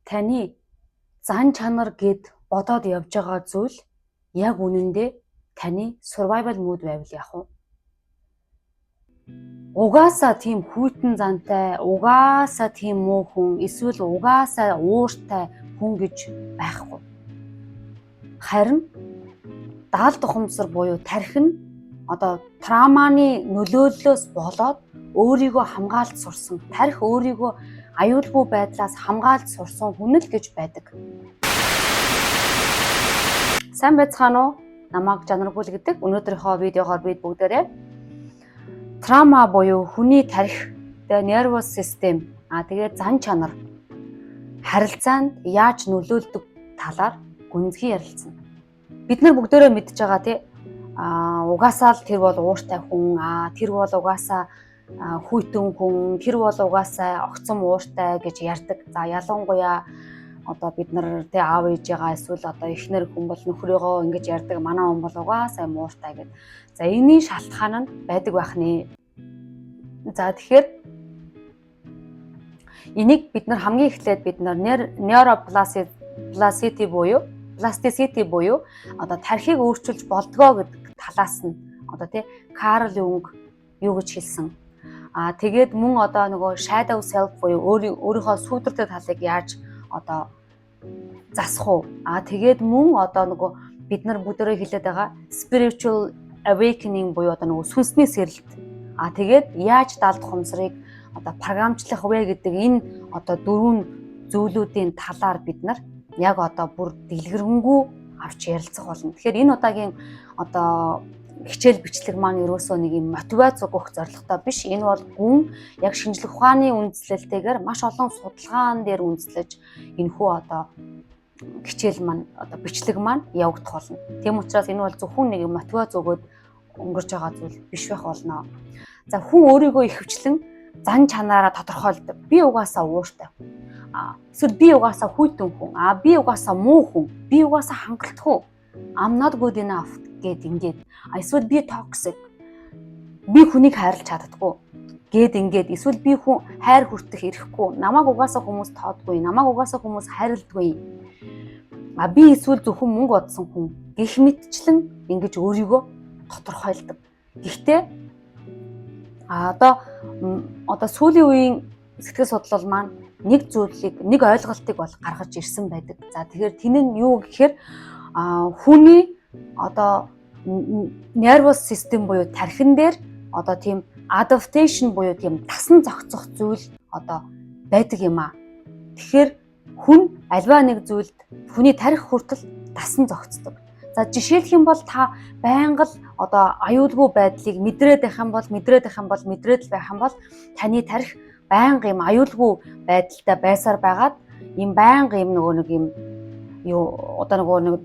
Таны зан чанар гэд бодоод явж байгаа зүйл яг үнэндээ таны survival mode байвал яах вэ? Угаасаа тийм хүйтэн зантай, угаасаа тийм муу хүн, эсвэл угаасаа ууртай хүн гэж байхгүй. Харин даалд ухамсар буюу тархин трауманы нөлөөллөөс болоод өөрийгөө хамгаалж сурсан, тарих өөрийгөө аюулгүй байдлаас хамгаалж сурсан хүн л гэж байдаг. Сайн байцгаана уу? Намайг Жанаргүйл гэдэг. Өнөөдрийнхөө видеогоор бид бүгдээрээ траума буюу хүний тарих, nervous system, тэгээд зан чанар харилцаанд яаж нөлөөлдөг талаар гүнзгий ярилцсан. Бид нар бүгдээрээ мэдж байгаа тий. Угаасаа л тэр бол ууртай хүн, тэр бол угаасаа хүйтэн хүн, тэр бол угаасаа огцом ууртай гэж ярьдаг. За ялангуяа бид нар тий аав ээжээгаа эсвэл эхнэр хүн бол нөхрөөгөө ингэж ярьдаг. Манай хүн бол угаасаа мууртай гэд. За энэний шалтгаан нь байдаг байх нэ. За тэгэхээр энийг бид нар хамгийн эхлээд бид нар neuroplasticity буюу тархийг өөрчилж болдгоо гэдэг талаас нь тий Карл Юнг юу гэж хэлсэн. Тэгээд мөн нөгөө shadow self буюу өөрийнхөө сүйдэртэй талыг яаж засах уу? Тэгээд мөн нөгөө бид нар бүгдээрээ хэлээд байгаа spiritual awakening буюу нөгөө сүнсний сэрэлт. Тэгээд яаж даалд ухамсарыг програмчлах вэ гэдэг энэ дөрвөн зүйлүүдийн талаар бид нар яг бүр дэлгэрэнгүй авч ярилцах болно. Тэгэхээр энэ удаагийн хичээл бичлэг маань ерөөсөө нэг юм мотивац өгөх зорилготой биш. Энэ бол гүн яг шинжлэх ухааны үндслэлтэйгээр маш олон судалгаан дээр үндэслэж энэхүү хичээл маань бичлэг маань явагдах болно. Тийм учраас энэ бол зөвхөн нэг мотивац өгөөд өнгөрч байгаа зүйл биш байх болно. За хүн өөрийгөө ихэвчлэн зан чанаараа тодорхойлдог. Би угаасаа ууртай хүн. Эсвэл би угаасаа хүйтэн хүн. Би угаасаа муу хүн. Би угаасаа хангалтгүй. I'm not good enough гэд ингээд. Эсвэл би toxic. Би хүнийг хайрлах чаддаггүй гэд ингээд. Эсвэл би хүн хайр хүртэх ирэхгүй. Намайг угаасаа хүмүүс тоодгүй. Намайг угаасаа хүмүүс хайрладгүй. Би эсвэл зөвхөн мөнгө одсон хүн гэх мэтчлэн ингэж өөрийгөө тодорхойлдог. Гэхдээ сүүлийн үеийн сэтгэл судлал маань нэг ойлголтыг бол гаргаж ирсэн байдаг. За тэгэхээр тэн нь юу гэхээр хүний nervous system буюу тархин дээр тийм adaptation буюу тийм дасан зохицох зүйл байдаг юм аа. Тэгэхээр хүн альва нэг зүйлд хүний тарих хүртэл дасан зохицдог. За жишээлх юм бол та байнга л аюулгүй байдлыг мэдрээд байх юм бол таны тарих байнга юм аюулгүй байдалтай байсаар байгаад юм байнга юм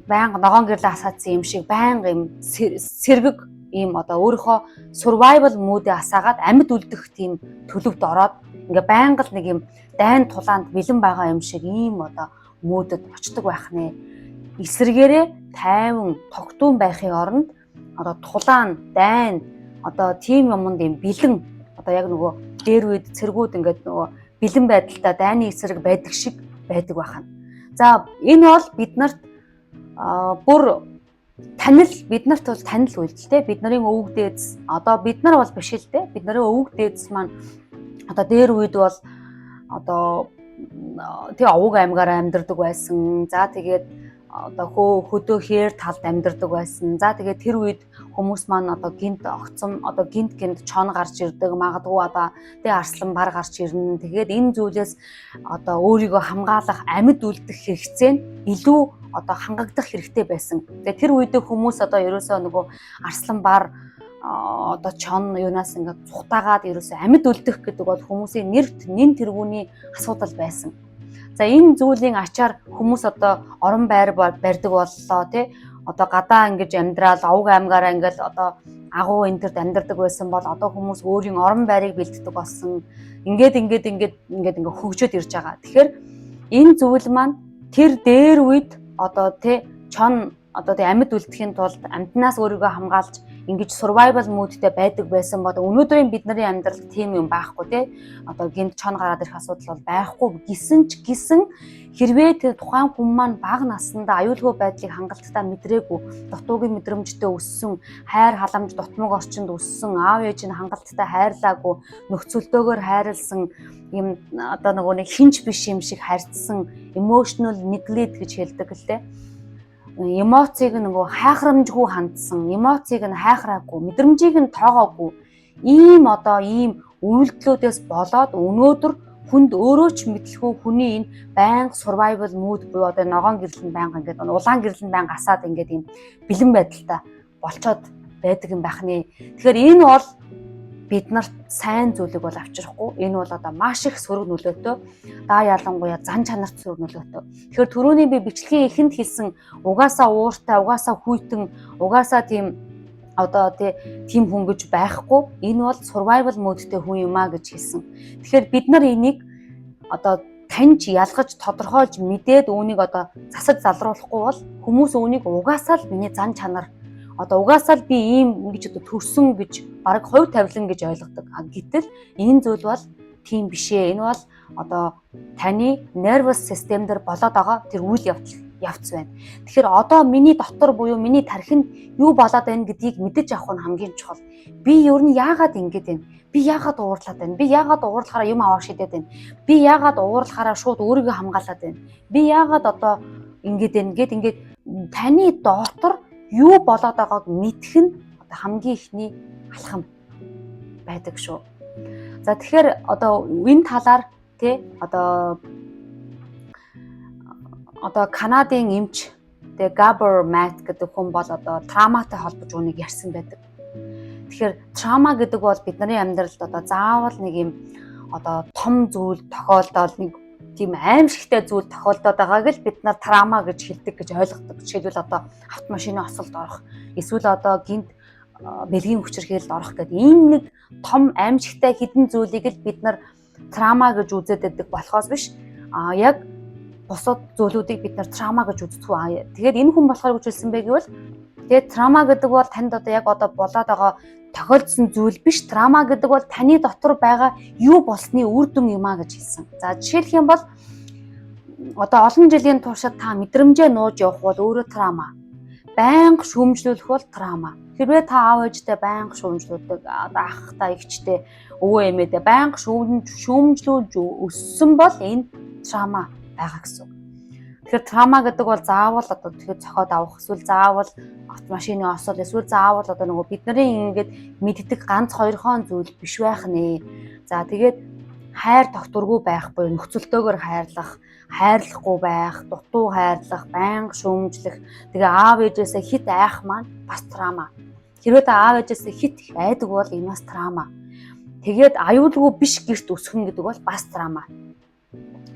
байнга ногоон гэрлээ асаацсан юм шиг байнга юм сэргэг ийм өөрийнхөө survival mode асаагаад амьд үлдэх тийм төлөвд ороод ингээ байнга л нэг юм дайн тулаанд бэлэн байгаа юм шиг ийм мөдөд очдог байх нэ. Эсрэгээрээ тайван тогтун байхын оронд тулаан дайн тийм юмд юм бэлэн яг нөгөө дээр үед цэргүүд ингээд нөгөө бэлэн байдалтай дайны эсрэг байдаг шиг байдаг байхна. За энэ бол биднэрт биднэрт бол танил үйлдэлтэй. Бид нарын өвөг дээдс бид нар бол биш л дээ. Бид нарын өвөг дээдс маань дээр үед бол тэг овог аймгаараа амьдардаг байсан. За тэгээд хөдөө хээр талд амьдардаг байсан. За тэгээд тэр үед хүмүүс маань гинт огцом гинт чон гарч ирдэг. Магадгүй тэг арслан бар гарч ирнэ. Тэгээд энэ зүйлээс өөрийгөө хамгаалах амьд үлдэх хэрэгцээ нь илүү хангагдах хэрэгтэй байсан. Тэгээд тэр үед хүмүүс ерөөсөө нөгөө арслан бар чон юунаас ингээд цухтаагаад ерөөсөө амьд үлдэх гэдэг бол хүмүүсийн нэн тэргүүний асуудал байсан. За энэ зүйлийн ачаар хүмүүс орон байр барьдаг боллоо тий. Гадаа ингэж амьдрал овг аймгаараа ингээд агуу энтерд амьдардаг байсан бол хүмүүс өөрийн орон байрыг бэлддэг болсон. Ингээд хөгжөөд ирж байгаа. Тэгэхээр энэ зүйл маань тэр дээр үед тий чон одоо тэг амьд үлдэхийн тулд амьтнаас өөрийгөө хамгаалж ингэж survival modeтэй байдаг байсан бол өнөөдрийн бидний амьдралд тийм юм байхгүй тий. Одоо гинт чон гараад ирэх асуудал бол байхгүй гисэн хэрвээ тэр тухайн хүн маань бага наснда аюулгүй байдлыг хангалттай мэдрээгүй, дутуугийн мэдрэмжтэй өссөн, хайр халамж дутмаг орчинд өссөн, аав ээж нь хангалттай хайрлаагүй, нөхцөлдөөгөр хайрлсан юм одоо нэг хинч биш юм шиг харьцсан emotional neglect гэж хэлдэг л дээ. Эмоцийг нөгөө хайхрамжгүй хандсан, эмоцийг нь хайхраагүй, мэдрэмжийг нь тоогоогүй ийм үйлдэлүүдээс болоод өнөөдөр хүнд өөрөө ч мэдлэхүү хүний энэ байнга survival mode буюу одоо ногоон гэрлэн байнга ингээд улаан гэрлэн байнга асаад ингээд ийм бэлэн байдалтай болцоод байдаг юм байх нэ. Тэгэхээр энэ бол биднэрт сайн зүйлийг бол авчрахгүй. Энэ бол одоо маш их сөрөг нөлөөтэй. Даа ялангуяа зан чанарт сөрөг нөлөөтэй. Тэгэхээр түрүүний би бичлэгийн эхэнд хэлсэн угаасаа ууртай, угаасаа хүйтэн, угаасаа тийм тийм хүн гэж байхгүй. Энэ бол survival modeтэй хүн юм а гэж хэлсэн. Тэгэхээр бид нар энийг одоо таньж ялгаж тодорхойлж мэдээд үүнийг одоо засаж залруулахгүй бол хүмүүс үүнийг угаасаа л миний зан чанар угаасаа л би ийм ингэж төрсөн гэж бараг хувь тавилан гэж ойлгодог. Гэтэл энэ зүйл бол тийм биш ээ. Энэ бол таны nervous system дээр болоод байгаа тэр үйл явц байна. Тэгэхээр миний дотор буюу миний тархинд юу болоод байна гэдгийг мэдэж авах нь хамгийн чухал. Би ер нь яагаад ингэж байна? Би яагаад уурлаад байна? Би яагаад уурлахаараа юм аваа шидэд байна? Би яагаад уурлахаараа шууд өөрийгөө хамгаалаад байна? Би яагаад ингэж байна ингээд таны дотор юу болоод байгааг мэдэх нь хамгийн ихний алхам байдаг шүү. За тэгэхээр энэ талаар Канадын эмч Gabor Maté гэдэг хүн бол трауматай холбож үүнийг ярьсан байдаг. Тэгэхээр траума гэдэг бол бидний амьдралд заавал нэг юм том зүйл тохиолдоод нэг тийм аимшигтай зүйл тохиолдоод байгааг л бид нар траума гэж хэлдэг гэж ойлгодог. Жишээлбэл автомашины осолд орох, эсвэл гинт бэлгийн хүчирхийлэлд орох гэдэг ийм нэг том аимшигтай хідэн зүйлийг л бид нар траума гэж үзээд байдаг болохоос биш. Яг бусад зүйлүүдийг бид нар траума гэж үздэггүй. Тэгээд энэ хүн болохоор гэж хэлсэн бэ гэвэл траума гэдэг бол танд яг болоод байгаа тохиолдсон зүйл биш. Траума гэдэг бол таны дотор байгаа юу болсны үр дүн юм а гэж хэлсэн. За жишээлх юм бол олон жилийн туршид та мэдрэмжээ нууж явах бол өөрөө траума. Байнга шүүмжлүүлэх бол траума. Хэрвээ та аав ээжтэй байнга шүүмжлүүлдэг, ахтай, эгчтэй, өвөө эмээдээ байнга шүүмжлүүлж өссөн бол энэ траума байгаа гэсэн. Тэгэхээр траума гэдэг бол заавал тэгэхээр цохоод авах, эсвэл заавал автомашины осол, эсвэл заавал бидний ингээд мэддэг ганц хоёрхон зүйл биш байх нэ. За тэгээд хайр тогтворгүй байх буюу нөхцөлтөөгөр хайрлах, хайрлахгүй байх, дутуу хайрлах, байнга шүүмжлэх, тэгээ аав ээжээсээ хит айх маань бас траума. Хэрвээ та аав ээжээсээ хит их айдаг бол энэ бас траума. Тэгээд аюулгүй биш гэрт өсгөн гэдэг бол бас траума.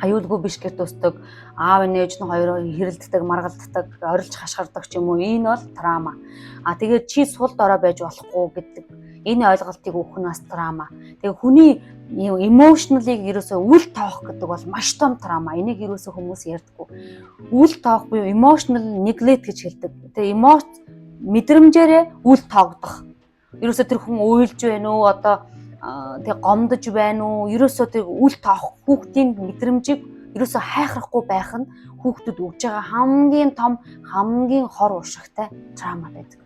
Аюулгүй биш гэрт өсдөг, аав ээж нь хоёроо хэрэлддэг, маргалддаг, орилж хашгирдаг ч юм уу, энэ бол траума. Тэгээд чи сул дорой байж болохгүй гэдэг энэ ойлголтыг өгөх нь бас траума. Тэгээ хүний emotionally ерөөсөө үл тоох гэдэг бол маш том траума. Энийг ерөөсөө хүмүүс ярьдаггүй. Үл тоох буюу emotional neglect гэж хэлдэг. Тэгээ мэдрэмжээрээ үл тоогдох. Ерөөсөө тэр хүн уйлж байна уу, тэг гомдож байна уу? Ерөөсөө тэг үл тоох хүүхдийн мэдрэмжийг ерөөсөө хайхрахгүй байх нь хүүхдэд өгж байгаа хамгийн том, хамгийн хор уршигтай траума байдаг.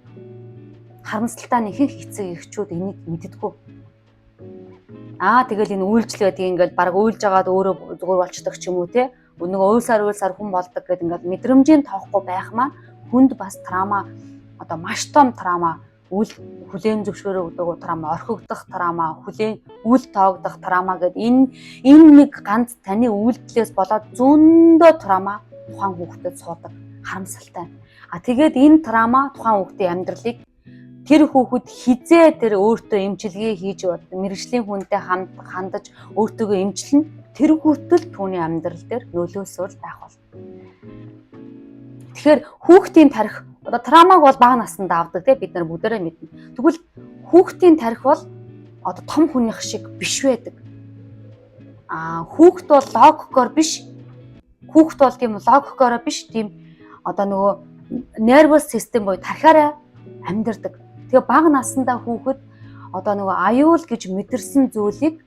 Харамсалтай нь ихэнх эцэг эхчүүд энийг мэддэггүй. Тэгэл энэ үйлчлэл гэдэг ингээд баг уйлж агаад өөрөө зүгээр болчдөг ч юм уу те. Нөгөө уйлсаар хүн болдог гэдэг ингээд мэдрэмжийн тоохгүй байх маа хүнд бас траума маш том траума, хүлээн зөвшөөрөө өгдөг траума, орхигдох траума, хүлээн үл тоогдох траума гэдэг энэ нэг ганц таны үйлдэлээс болоод зөндөө траума тухайн хүүхдэд суудаг. Харамсалтай. Тэгээд энэ траума тухайн хүүхдийн амьдралыг тэр хүүхэд хизээ тэр өөртөө эмчилгээ хийж мэрэгжлийн хүнтэй хандаж өөртөөгөө эмчилнэ. Тэр хүртэл түүний амьдрал дээр нөлөөсөөр байх бол. Тэгэхээр хүүхдийн тарих траумаг бол бага наснд авдаг те бид нар бүгдээрээ мэднэ. Тэгвэл хүүхдийн тарих бол том хүнийх шиг биш байдаг. Хүүхд бол логикоор биш. Хүүхд бол тийм логикоор биш тийм нөгөө nervous system буюу тархиараа амьдардаг. Тэгээ бага наснда хүүхэд одоо нөгөө аюул гэж мэдэрсэн зүйлийг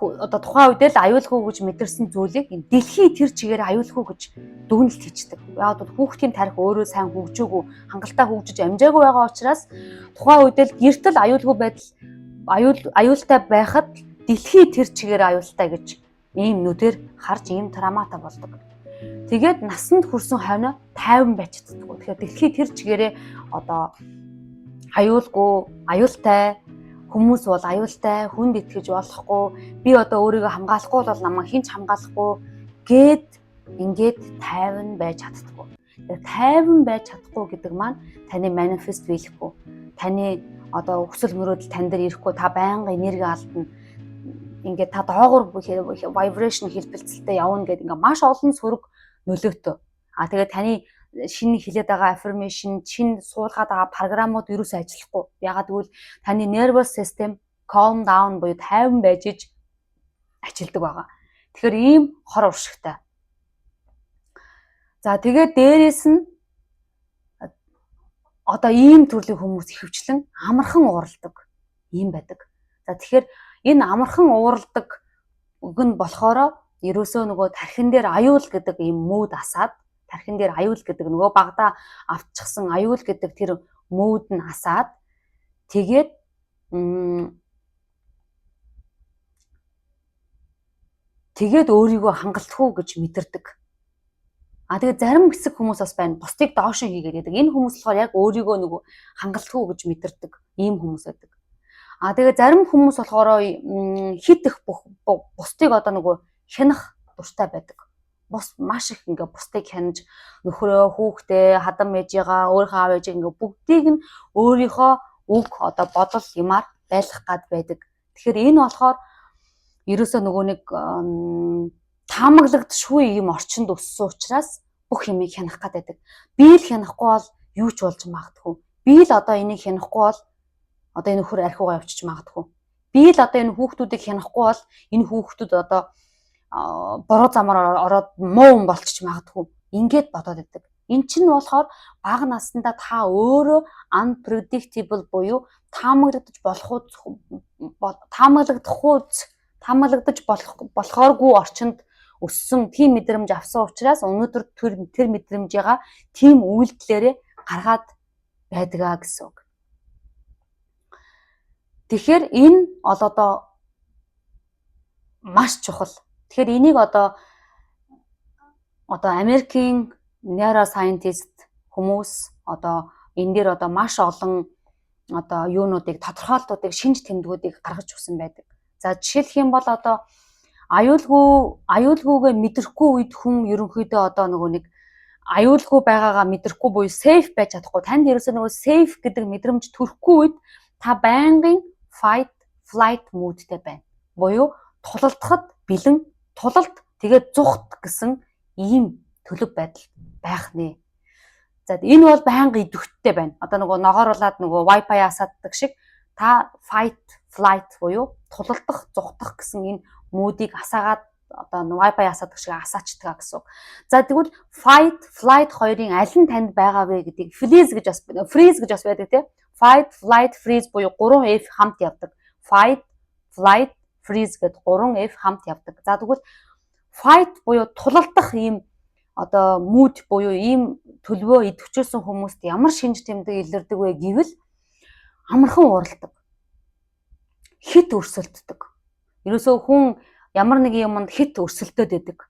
одоо тухайн үед л аюулгүй гэж мэдэрсэн зүйлийг дэлхий тэр чигээр аюулгүй гэж дүгнэлт хийчихдэг. Яг бол хүүхдийн тарих өөрөө сайн хөгжөөгүй, хангалттай хөгжиж амжаагүй байгаа учраас тухайн үед л гэртэл аюулгүй байдал аюултай байхад дэлхий тэр чигээр аюултай гэж ийм нүдээр харж ийм травматай болдог. Тэгээд насанд хүрсэн хойно тайван байж чаддаг. Тэгэхээр дэлхий тэр чигээрээ одоо аюулгүй, аюултай хүмүүс бол аюултай, хүнд итгэж болохгүй, би одоо өөрийгөө хамгаалахгүй бол намайг хинч хамгаалахгүй гэд ингээд тайван байж чаддаггүй. Тэгэхээр тайван байж чадахгүй гэдэг маань таны манифест биелэхгүй. Таны одоо хүсэл мөрөөдөл тань дээр ирэхгүй, та байнга энерги алдна. Ингээд та доогуур vibration хэлбэлцэлтэй явна гэдэг ингээд маш олон сөрөг нөлөөтэй. Тэгээд таны шинэ хэлээд байгаа affirmation, шинэ суулгаад байгаа програмууд ерөөсөө ажиллахгүй. Ягаад гэвэл таны nervous system calm down буюу тайван байж иж ажилдаг байгаа. Тэгэхээр ийм хор уршигтай. За тэгээд дээрээс нь одоо ийм төрлийн хүмүүс ихэвчлэн амархан уурладаг ийм байдаг. За тэгэхээр энэ амархан уурладаг нь болохоор ерөөсөө нөгөө тархин дээр аюул гэдэг ийм мод асаад, тархин дээр аюул гэдэг нөгөө багада автчихсан аюул гэдэг тэр мод нь асаад тэгээд өөрийгөө хангалтгүй гэж мэдэрдэг. Тэгээд зарим хэсэг хүмүүс бас байна. Бусдыг доош хийгээд байдаг. Энэ хүмүүс болохоор яг өөрийгөө нөгөө хангалтгүй гэж мэдэрдэг ийм хүмүүс байдаг. Тэгээд зарим хүмүүс болохоор хит их бусдыг одоо нөгөө хянах дуртай байдаг. Бус маш их ингээ бусдыг хянаж нөхрөө, хүүхдээ, хадам ээжигаа, өөрийнхөө аав ээжийг ингээ бүгдийг нь өөрийнхөө үг одоо бодол юмар байлгах гад байдаг. Тэгэхээр энэ болохоор ерөөсөө нөгөө нэг таамаглагдшгүй ийм орчинд өссөн учраас бүх юмыг хянах гад байдаг. Би л хянахгүй бол юу ч болж магадгүй. Би л одоо энийг хянахгүй бол одоо энэ нөхөр архиугаа явчих магадгүй. Би л одоо энэ хүүхдүүдийг хянахгүй бол энэ хүүхдүүд одоо бороо замаар ороод муу хүн болчих магадгүй. Ингээд бодоод байдаг. Эн чинь болохоор бага наснда та өөрөө unpredictable буюу таамаглагдаж болохооргүй орчинд өссөн тийм мэдрэмж авсан учраас өнөөдөр тэр мэдрэмжийгаа тийм үйлдэлээрээ гаргаад байдгаа гэсэн үг. Тэгэхээр энэ одоо маш чухал. Тэгэхээр энийг одоо Америкийн neuroscientist хүмүүс одоо энэ дээр одоо маш олон одоо юунуудыг тодорхойлолтуудыг шинж тэмдгүүдийг гаргаж өгсөн байдаг. За жишээлх юм бол одоо аюулгүйгээ мэдрэхгүй үед хүн ерөнхийдөө одоо нөгөө нэг аюулгүй байгаагаа мэдрэхгүй буюу safe байж чадахгүй. Танд ерөөсөө нөгөө safe гэдэг мэдрэмж төрөхгүй үед та байнгын fight flight moodтэй байна. Буюу тулалдахад бэлэн, тулалд тэгээд зүхт гэсэн ийм төлөв байдал байх нэ. За энэ бол байнга идэвхтэй байна. Одоо нөгөө ногооруулаад нөгөө wifi асааддаг шиг та fight flight буюу тулалдах, зүхтах гэсэн энэ модыг асаагаад одоо wifi асаадаг шиг асаачдаг гэсэн. За тэгвэл fight flight хоёрын аль нь танд байгаа вэ гэдгийг freeze гэж бас байдаг тийм. Fight flight freeze буюу 3F хамт явдаг. Fight flight freeze гэдэг 3F хамт явдаг. За тэгвэл fight буюу тулалдах ийм одоо mood буюу ийм төлөвөө идэвхжүүлсэн хүмүүст ямар шинж тэмдэг илэрдэг вэ гэвэл амархан уурладаг. Хит өрсөлддөг. Ерөөсөө хүн ямар нэг юмд хит өрсөлдөд байдаг.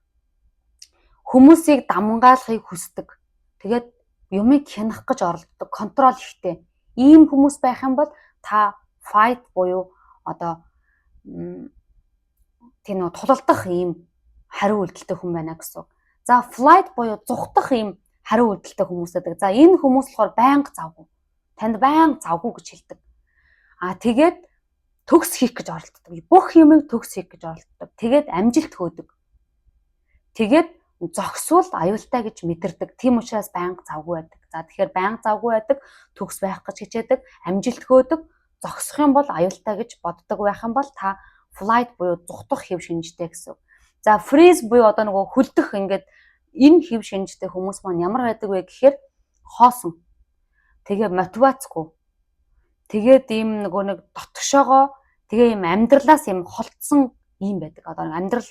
Хүмүүсийг дамгаалахыг хүсдэг. Тэгээд юмыг хянах гэж оролддог, контрол ихтэй. Ийм хүмүүс байх юм бол та fight буюу одоо тийм нэг тулалдах ийм хариу үйлдэлтэй хүн байна гэсэн. За flight буюу зүхтах ийм хариу үйлдэлтэй хүмүүс байдаг. За энэ хүмүүс болохоор байнга завгүй. Танд байнга завгүй гэж хэлдэг. Тэгээд төгс хийх гэж оролддог. Бүх юмыг төгс хийх гэж оролддог. Тэгээд амжилт хөөдөг. Тэгээд зогсвол аюултай гэж мэдэрдэг. Тийм учраас байнга завгүй байдаг. За тэгэхээр байнга завгүй байдаг, төгс байх гэж хичээдэг, амжилт хөөдөг, зогсох юм бол аюултай гэж боддог байх юм бол та flight буюу зүхтах хэв шинжтэй гэсэн. За freeze буюу одоо нөгөө хөлдөх ингээд энэ хэв шинжтэй хүмүүс маань ямар байдаг вэ гэхээр хоосон. Тэгээ мотивацгүй. Тэгээд ийм нөгөө нэг дотгошоогоо тэгээ ийм амьдралаас ийм холдсон ийм байдаг. Одоо амьдрал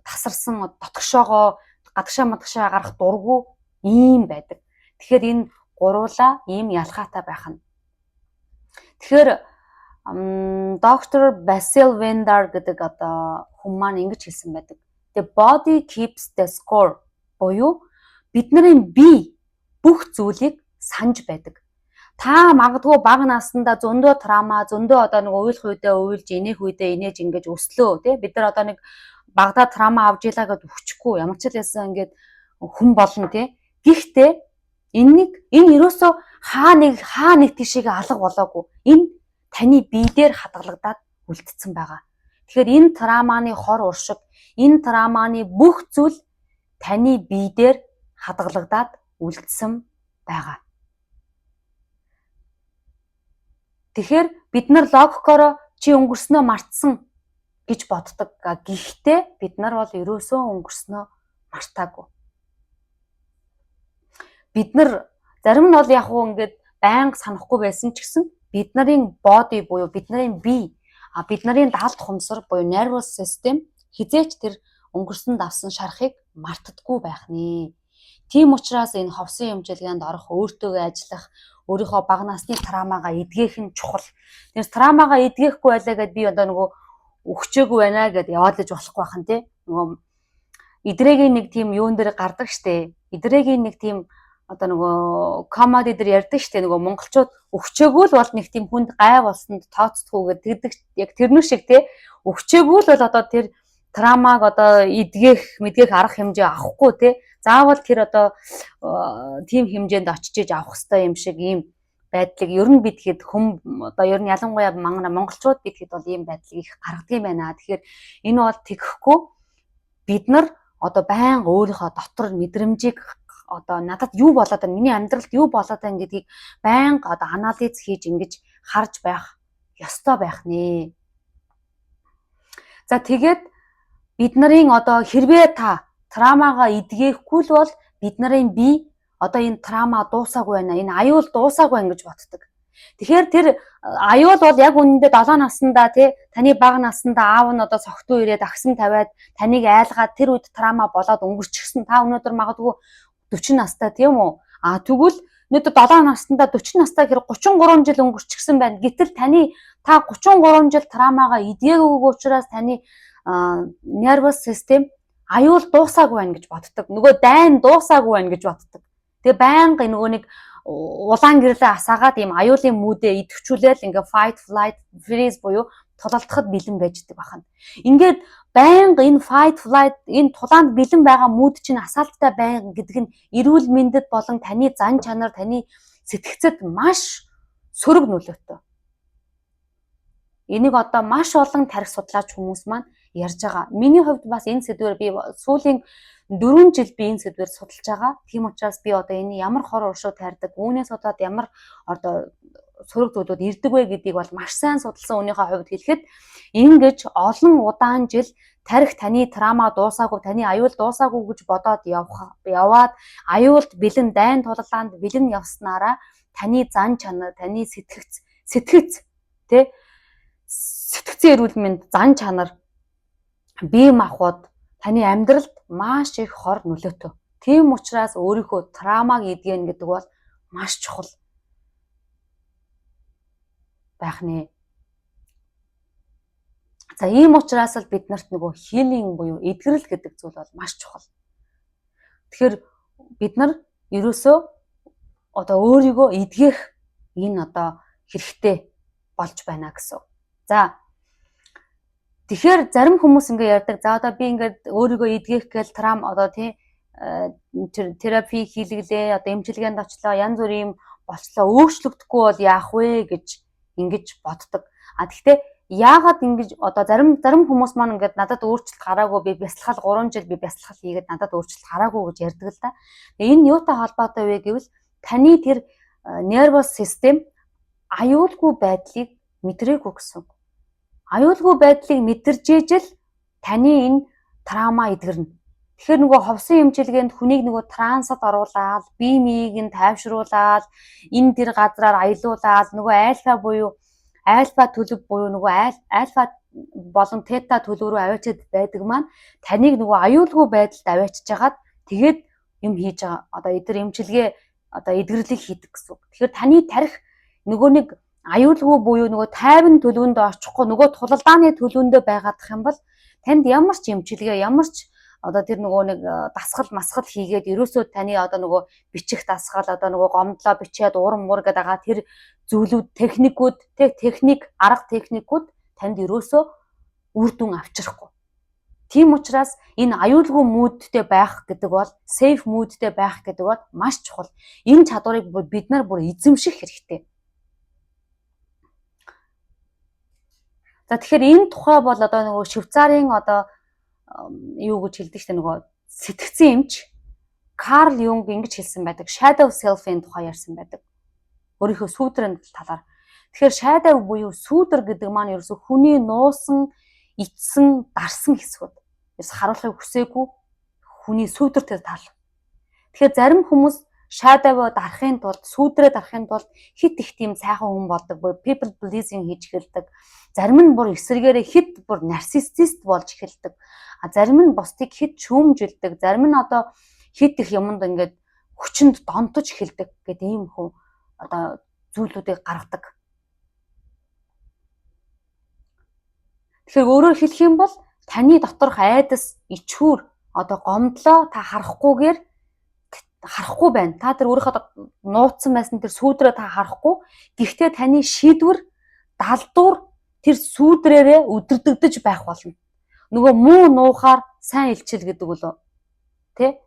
тасарсан дотгошоогоо гадагшаа гарах дурггүй ийм байдаг. Тэгэхээр энэ гуруула ийм ялгаатай байх нь. Тэгэхээр доктор Басил Вендар гэдэг одоо хүн маань ингэж хэлсэн байдаг. The body keeps the score. Буюу бидний бие бүх зүйлийг санаж байдаг. Та магадгүй бага наснда зөндөө трама, зөндөө одоо нэг уйлах үедээ уйлж, инех үедээ инээж ингэж өслөө тий. Бид нар одоо нэг багада трама авж илаа гэдээ өчхгүй ямар ч хэлсэн ингээд хүн болно тий. Гэхдээ энэ ерөөсөө хаа нэг тишээгээ алга болоогүй. Энэ таны бие дээр хадгалагдаад үлдсэн байгаа. Тэгэхээр энэ траманы хор уршиг, энэ траманы бүх зүйл таны бие дээр хадгалагдаад үлдсэн байгаа. Тэгэхээр бид нар логикоор чи өнгөрснөө мартсан гэж боддог. Гэхдээ бид нар бол ерөөсөө өнгөрснөө мартаагүй. Бид нар зарим нь бол яг уу ингээд байнга санахгүй байсан ч гэсэн бид нарын body буюу бид нарын бие, бид нарын даалт хумсар буюу nervous system хизээч тэр өнгөрсөн давсан шарахыг мартдаггүй байх нэ. Тийм учраас энэ ховсын хэмжээлгээнд орох, өөртөөгөө ажиллах, өөрийнхөө бага насны травмагаа эдгээх нь чухал. Тэр травмагаа эдгээхгүй байлаа гэд би одоо нөгөө өгчөөгүй байна гэд яваад лж болохгүй байх нь тий. Нөгөө идрэгийн нэг тийм юун дээр гардаг штэ. Идрэгийн нэг тийм одоо нөгөө комеди дээр ярьдаг штэ. Нөгөө монголчууд өгчөөгүй л бол нэг тийм хүнд гай болсонд тооцдгүйгээд тэгдэг яг тэрнүү шиг тий. Өгчөөгүй л бол одоо тэр травмаг одоо эдгээх, мэдгээх арга хэмжээ авахгүй тий. Заавал тэр одоо тийм хэмжээнд очиж авах хэрэгтэй юм шиг ийм байдлыг ер нь бид хэд одоо ер нь ялангуяа монголчууд бид хэд бол ийм байдлыг их гаргадаг юм байна. Тэгэхээр энэ бол тэгэхгүй бид нар одоо байнга өөрийнхөө дотор мэдрэмжийг одоо надад юу болоод байна, миний амьдралд юу болоод байна гэдгийг байнга одоо анализ хийж ингэж харж байх ёстой байх нэ. За тэгээд бид нарын одоо хэрвээ та травмагаа эдгээхгүй л бол бид нарын бие одоо энэ трама дуусаагүй байна. Энэ аюул дуусаагүй байна гэж боддог. Тэгэхээр тэр аюул бол яг үнэндээ 7 наснда тий таны бага наснда аав нь одоо цогтуу ирээд агсан тавиад таныг айлгаад тэр үед трама болоод өнгөрчихсөн. Та өнөөдөр магадгүй 40 настай тийм үү? Тэгвэл өнөөдөр 7 наснда 40 настай хэрэг 33 жил өнгөрчихсөн байна. Гэтэл та 33 жил трамагаа эдгээгүй учраас таны nervous system аюул дуусаагүй байна гэж боддог. Нөгөө дайн дуусаагүй байна гэж боддог. Тэгээ байнга нөгөө нэг улаан гэрлээ асаагаад ийм аюулын мүүдээ идэвхжүүлээл ингээ fight flight freeze буюу тулалдахад бэлэн байждаг бахан. Ингээд байнга энэ fight flight энэ тулаанд бэлэн байгаа мүүд чинь асаалттай байнга гэдэг нь эрүүл мэндэд болон таны зан чанар, таны сэтгцэд маш сөрөг нөлөөтэй. Энийг одоо маш олон тарих судлаач хүмүүс маань ярьж байгаа. Миний хувьд бас энэ сэдвээр би сүүлийн 4 жил би энэ сэдвээр судалж байгаа. Тийм учраас би одоо энэ ямар хор уршуу таардаг, үүнээс удаад ямар одоо сөрөг зүйлүүд ирдэг вэ гэдгийг бол маш сайн судалсан үнийхээ хувьд хэлэхэд ингэж олон удаан жил тарих таны трама дуусаагүй, таны аюул дуусаагүй гэж бодоод яваад аюулд бэлэн дайн тулаанд бэлэн явснараа таны зан чанар, таны сэтгц тэ сэтгцэн эрүүл мэнд, зан чанар, бие махбод таны амьдралд маш их хор нөлөөтэй. Тийм учраас өөрийнхөө трамаг эдгэн гэдэг бол маш чухал байх нэ. За ийм учраас л бид нарт нөгөө healing буюу эдгэрэл гэдэг зүйл бол маш чухал. Тэгэхээр бид нар ерөөсөө одоо өөрийгөө эдгэх энэ одоо хэрэгтэй болж байна гэсэн. За тэгэхээр зарим хүмүүс ингэ ярьдаг. За одоо би ингээд өөрийгөө эдгэх гээл трам одоо тий терапи хийлгэлээ, одоо эмчилгээнд очлоо, янз бүрийн болчлоо, өөрчлөгдөхгүй бол яах вэ гэж ингэж боддог. Гэхдээ яагаад ингэж одоо зарим хүмүүс маань ингээд надад өөрчлөлт гараагүй, би бясалгал 3 жил би бясалгал хийгээд надад өөрчлөлт гараагүй гэж ярьдаг л да. Энэ юутай холбоотой вэ гэвэл таны тэр nervous system аюулгүй байдлыг мэдрээгүй гэсэн. Аюулгүй байдлыг мэдэрч ижил таны энэ трама эдгэрнэ. Тэгэхээр нөгөө ховсын эмчилгээнд хүнийг нөгөө трансад оруулаад, бие мийг нь тайвшруулаад, энэ тэр газраар аялуулаад, нөгөө альфа төлөв буюу нөгөө альфа болон тета төлөв рүү аваачаад байдаг маань таныг нөгөө аюулгүй байдалд аваачиж хагаад тэгээд юм хийж байгаа. Одоо эдгээр эмчилгээ одоо эдгэрлийг хийдэг гэсэн. Тэгэхээр таны тарих нөгөө нэг аюулгүй буюу нөгөө тайван төлөвөнд очихгүй нөгөө тулалдааны төлөвөндөө байгаадах юм бол танд ямар ч эмчилгээ, ямар ч одоо тэр нөгөө нэг дасгал масгал хийгээд ерөөсөө таны одоо нөгөө бичих дасгал одоо нөгөө гомдлоо бичээд урам муур гэдэг байгаа тэр зүйлүүд техник арга техникүүд танд ерөөсөө үр дүн авчрахгүй. Тийм учраас энэ аюулгүй мүүдтэй байх гэдэг бол safe мүүдтэй байх гэдэг бол маш чухал. Энэ чадварыг бид нар бүр эзэмших хэрэгтэй. За тэгэхээр энэ тухай бол одоо нөгөө Швейцарын одоо юу гэж хэлдэг чинь нөгөө сэтгцэн эмч Карл Юнг ингэж хэлсэн байдаг. Shadow self-ийн тухай ярьсан байдаг. Өөрийнхөө сүүдрийн талаар. Тэгэхээр shadow буюу сүүдэр гэдэг маань ерөөсө хүний нуусан, ицсэн, дарсан хэсгүүд. Ерөөс харуулахыг хүсээгүй хүний сүүдэртэй тал. Тэгэхээр зарим хүмүүс shadow дарахын тулд, сүүдрээ дарахын тулд хит их тийм сайхан хүн болдог, people pleasing хийж эхэлдэг. Зарим нь бүр эсрэгээрээ хит бүр нарциссист болж эхэлдэг. Зарим нь бусдыг хит шүүмжилдэг. Зарим нь одоо хит их юмд ингээд хүчинд донтож эхэлдэг гэдэг ийм хүн одоо зүйлүүдийг гаргадаг. Тэгэхээр өөрөөр хэлэх юм бол таны доторх айдас, ичхүр одоо гомдлоо та харахгүй байна. Та тэр өөрийнхөө нууцсан байсан тэр сүүдрээ та харахгүй. Гэхдээ таны шийдвэр далдуур тэр сүүдрээрээ өдөрдөгдөж байх болно. Нөгөө муу нуухаар сайн илчил гэдэг үлээ. Тэ?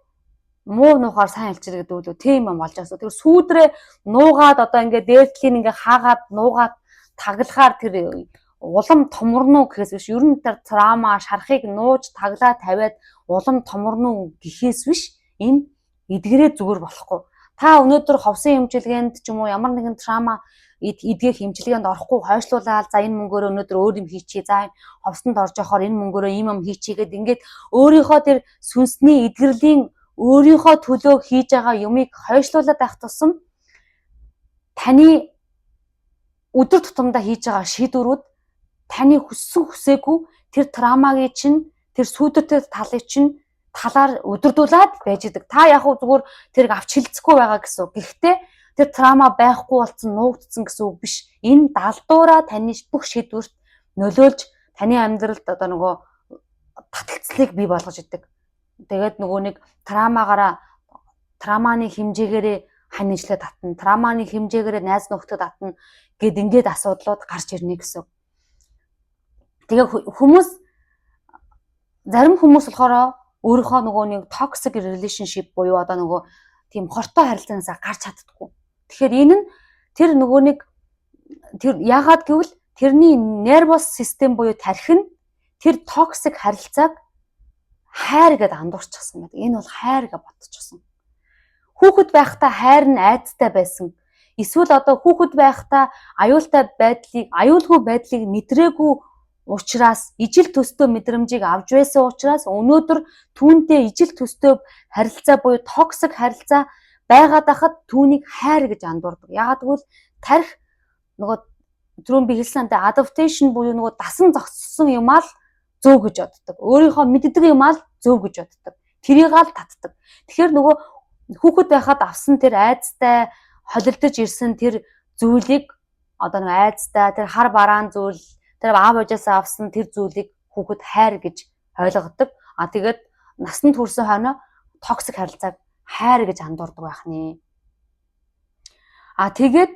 Муу нуухаар сайн илчил гэдэг үлээ. Тийм юм болж байгаа. Тэр сүүдрээ нуугаад одоо ингээд дээдлийг ингээд хаагаад нуугаад таглахаар тэр улам томорно гэхээс биш. Ер нь тэр трама, шарахыг нууж таглаа тавиад улам томорно гэхээс биш. Энэ эдгэрээ зүгээр болохгүй. Та өнөөдөр ховсын эмчилгээнд ч юм уу ямар нэгэн трама эдгэх эмчилгээнд орохгүй хойшлуулаад за энэ мөнгөөр өнөөдөр өөр юм хийчихье. За ховсонд орж явахаар энэ мөнгөөр ийм юм хийчихье гэдэг ингээд өөрийнхөө тэр сүнсний эдгэрлийн өөрийнхөө төлөө хийж байгаа юмыг хойшлуулаад байх тусам таны өдөр тутамдаа хийж байгаа шийдвэрүүд таны хүссэн хүсээгүй тэр трамагийн чинь тэр сүүдэртэй талыг чинь талаар удирдуулаад байж идэг. Та яг уу зүгээр тэрийг авч хилцэхгүй байгаа гэсэн. Гэхдээ тэр трама байхгүй болсон, нуугдсан гэсэн үг биш. Энэ далдуураа таны бүх шийдвэрт нөлөөлж таны амьдралд одоо нөгөө таталцлыг бий болгож идэг. Тэгээд нөгөө нэг траманы хэмжээгээрээ ханижлаа татна, траманы хэмжээгээрээ найз нөхдөд татна гэд ингээд асуудлууд гарч ирнэ гэсэн. Тэгээ зарим хүмүүс болохоор өөрийнхөө нөгөө нэг toxic relationship буюу одоо нөгөө тийм хортой харилцаанаас гарч чаддаггүй. Тэгэхээр энэ нь тэр нөгөө нэг тэр яагаад гэвэл тэрний nervous system буюу тархи нь тэр toxic харилцааг хайр гэдээ андуурчихсан байдаг. Энэ бол хайр гэж бодчихсон. Хүүхэд байхдаа хайр нь айдастай байсан. Эсвэл одоо хүүхэд байхдаа аюулгүй байдлыг мэдрээгүй учраас ижил төстөө мэдрэмжийг авч байсан учраас өнөөдөр түүнтэй ижил төстөө харилцаа буюу токсик харилцаа байгаад хахад түүнийг хайр гэж андуурдаг. Яагаад гэвэл тарих нөгөө түрүүн би хэлсэн adaptation буюу нөгөө дасан зогссон юмаа л зөв гэж боддог. Өөрийнхөө мэддэг юмаа л зөв гэж боддог. Тэрийг л татдаг. Тэгэхээр нөгөө хүүхэд байхад авсан тэр айдастай холилдож ирсэн тэр зүйлийг одоо нөгөө айдастай тэр хар бараан зүйл тэр аав ээжээсээ авсан тэр зүйлийг хүүхэд хайр гэж ойлгодог. Тэгээд насанд хүрсэн хойно токсик харилцааг хайр гэж андуурдаг байх нэ. Тэгээд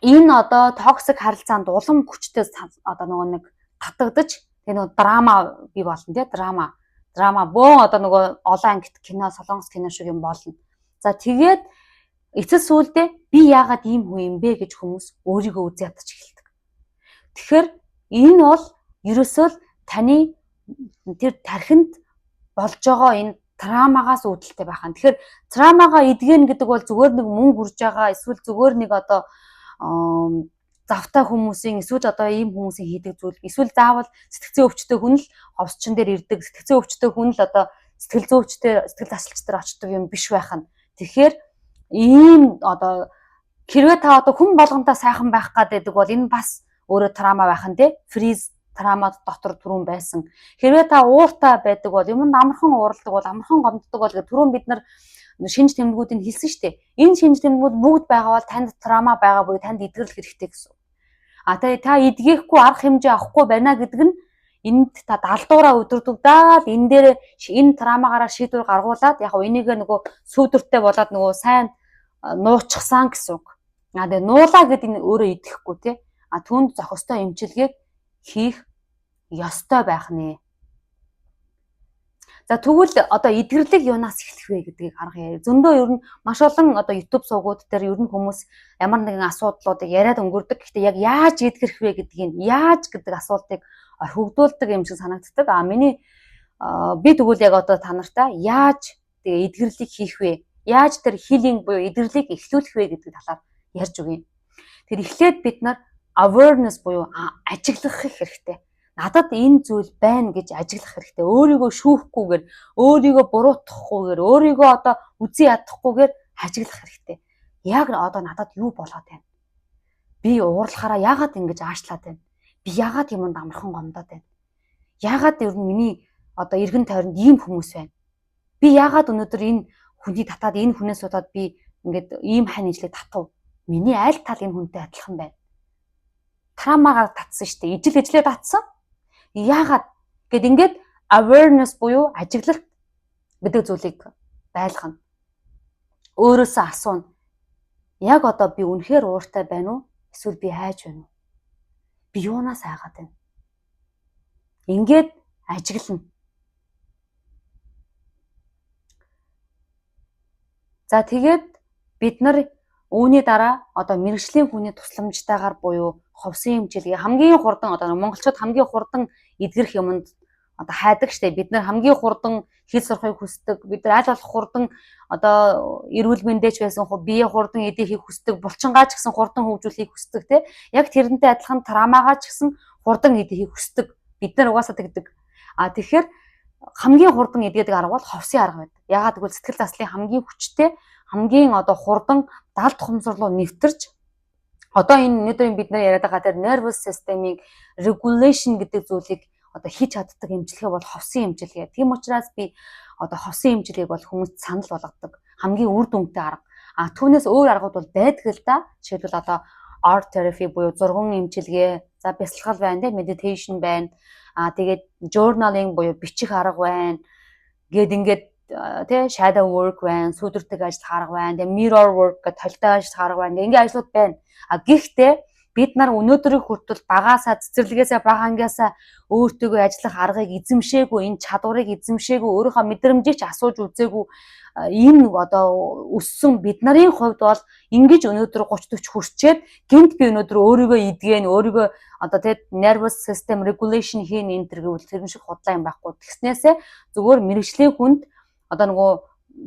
энэ одоо токсик харилцаанд улам хүчтэй одоо нөгөө нэг татагдаж тэгээ нөгөө драма бий болно тий драма бөө одоо нөгөө олон ангит кино солонгос кино шиг юм болно. За тэгээд эцэс сүулдэ би яагаад ийм хүн юм бэ гэж хүмүүс өөрийгөө үзий ядаж эхэлдэг. Тэгэхээр энэ бол ерөөсөө л таны тэр тархинд болж байгаа энэ трамагаас үүдэлтэй байхаа. Тэгэхээр трамагаа эдгэн гэдэг бол зүгээр нэг мөнгө үрж байгаа эсвэл зүгээр нэг одоо завтай хүмүүсийн эсвэл одоо ийм хүмүүсийн хийдэг зүйл эсвэл заавал сэтгцэн өвчтөй хүн л ховсчин дээр ирдэг сэтгцэн өвчтөй хүн л одоо сэтгэл зүйчтэй, сэтгэл засалчдаар очдог юм биш байх нь. Тэгэхээр ийм одоо хэрвээ та одоо хүн болгонтой сайхан байх гэдэг бол энэ бас өөрөө трама байх нь тий. Фриз трама дотор түрүүн байсан. Хэрвээ та ууртай байдаг бол юмд амархан уурладаг бол амархан гомддог бол гэх түрүүн бид нар шинж тэмдгүүдийг хэлсэн шүү дээ. Энэ шинж тэмдгүүд бүгд байгаа бол танд трама байгаа буюу танд эдгэрлэх хэрэгтэй гэсэн. Тэгээ та эдгээхгүй арга хэмжээ авахгүй байна гэдэг нь энд та далдуураа өдөрдөгдөд энэ дээр энэ трамагаараа шийдвэр гаргуулад яг энийг нөгөө сүйдвэртэй болоод нөгөө сайн нуучихсан гэсэн үг. Тэгээ нуулаа гэдэг нь өөрөө идэхгүй тий. Түүнд зохистой эмчилгээг хийх ёстой байх нэ. За тэгвэл одоо эдгэрлэг юунаас эхлэх вэ гэдгийг харгая. Зөндөө ер нь маш олон одоо YouTube сувгууд дээр ер нь хүмүүс ямар нэгэн асуудлуудыг яриад өнгөрдөг. Гэхдээ яг яаж эдгэрэх вэ гэдгийг яаж гэдэг асуултыг орхигдуулдаг юм шиг санагддаг. Миний би тэгвэл яг одоо та нартай яаж тэгээ эдгэрлийг хийх вэ? Яаж тэр healing буюу эдгэрлийг эхлүүлэх вэ гэдэг талаар ярьж өгье. Тэр эхлээд бид нар awareness буюу ажиглах хэрэгтэй. Надад энэ зүйл байна гэж ажиглах хэрэгтэй. Өөрийгөө шүүхгүйгээр, өөрийгөө буруутгахгүйгээр, өөрийгөө одоо үзий ядахгүйгээр ажиглах хэрэгтэй. Яг одоо надад юу болоод байна? Би уурлахаараа яагаад ингэж аашлаад байна? Би яагаад юмд амархан гомдоод байна? Яагаад ер нь миний одоо эргэн тойронд ийм хүмүүс байна? Би яагаад өнөөдөр энэ хүний татаад энэ хүнээс удаад би ингээд ийм хань ижлээ татав? Миний аль тал энэ хүнтэй адилхан байна? Трамагаар татсан шүү дээ. Ижил ижлээ татсан. Яагаад гэд ингээд awareness буюу ажиглалт гэдэг зүйлийг байлгана. Өөрөөсөө асууна. Яг одоо би үнэхээр ууртай байна уу? Эсвэл би хайж байна уу? Би юунаас айгаад байна? Ингээд ажиглана. За тэгээд бид нар үүний дараа одоо мэрэгжлийн хүний тусламжтайгаар буюу ховсын эмчилгээ хамгийн хурдан одоо монголчууд хамгийн хурдан эдгэрэх юмд одоо хайдаг штэ. Бид нар хамгийн хурдан хэл сурахыг хүсдэг. Бид нар аль болох хурдан одоо эрүүл мэндээч байсан бие хурдан эдээхийг хүсдэг. Булчингаа ч гэсэн хурдан хөгжүүлэхийг хүсдэг тий. Яг тэрнтэй адилхан трамагаа ч гэсэн хурдан эдээхийг хүсдэг. Бид нар угаасаа тэгдэг. Тэгэхээр хамгийн хурдан эдгээдэг арга бол ховсын арга байдаг. Ягаад гэвэл сэтгэл заслын хамгийн хүчтэй хамгийн одоо хурдан далд тухамсарлуу нэвтэрч одоо энэ өнөөдрийн бид нар яриад байгаа тэр nervous system-ийг regulation гэдэг зүйлийг одоо хийж чаддаг эмчилгээ бол ховсын эмчилгээ. Тийм учраас би одоо ховсын эмчилгээг бол хүмүүст санал болгодог хамгийн үр дүнтэй арга. Түүнээс өөр аргууд бол байдаг л да. Жишээлбэл одоо art therapy буюу зурган эмчилгээ, за бясалгал байна тийм meditation байна. Тэгээд journaling буюу бичих арга байна. Ингээд тий shadow work байна, сүйдвэртэйг ажиллах арга байна, тэгээ mirror work гэх толтой ажиллах арга байна. Ингээ ажлууд байна. Гэхдээ бид нар өнөөдрийн хүртэл багаасаа цэцэрлэгээсээ бага ангиасаа өөртөөгөө ажиллах аргыг эзэмшээгүй, энэ чадварыг эзэмшээгүй, өөрийнхөө мэдрэмжийг ч асууж үзээгүй энэ одоо өссөн бид нарын хувьд бол ингэж өнөөдөр 30 40 хүрчээд гинт би өнөөдөр өөрийгөө эдгэн, өөрийгөө одоо тий nervous system regulation хийн энэ төр гэвэл тэр шиг худлаа юм байхгүй. Тэгснээсээ зүгээр мэрэгжлийн хүнд одоо нөгөө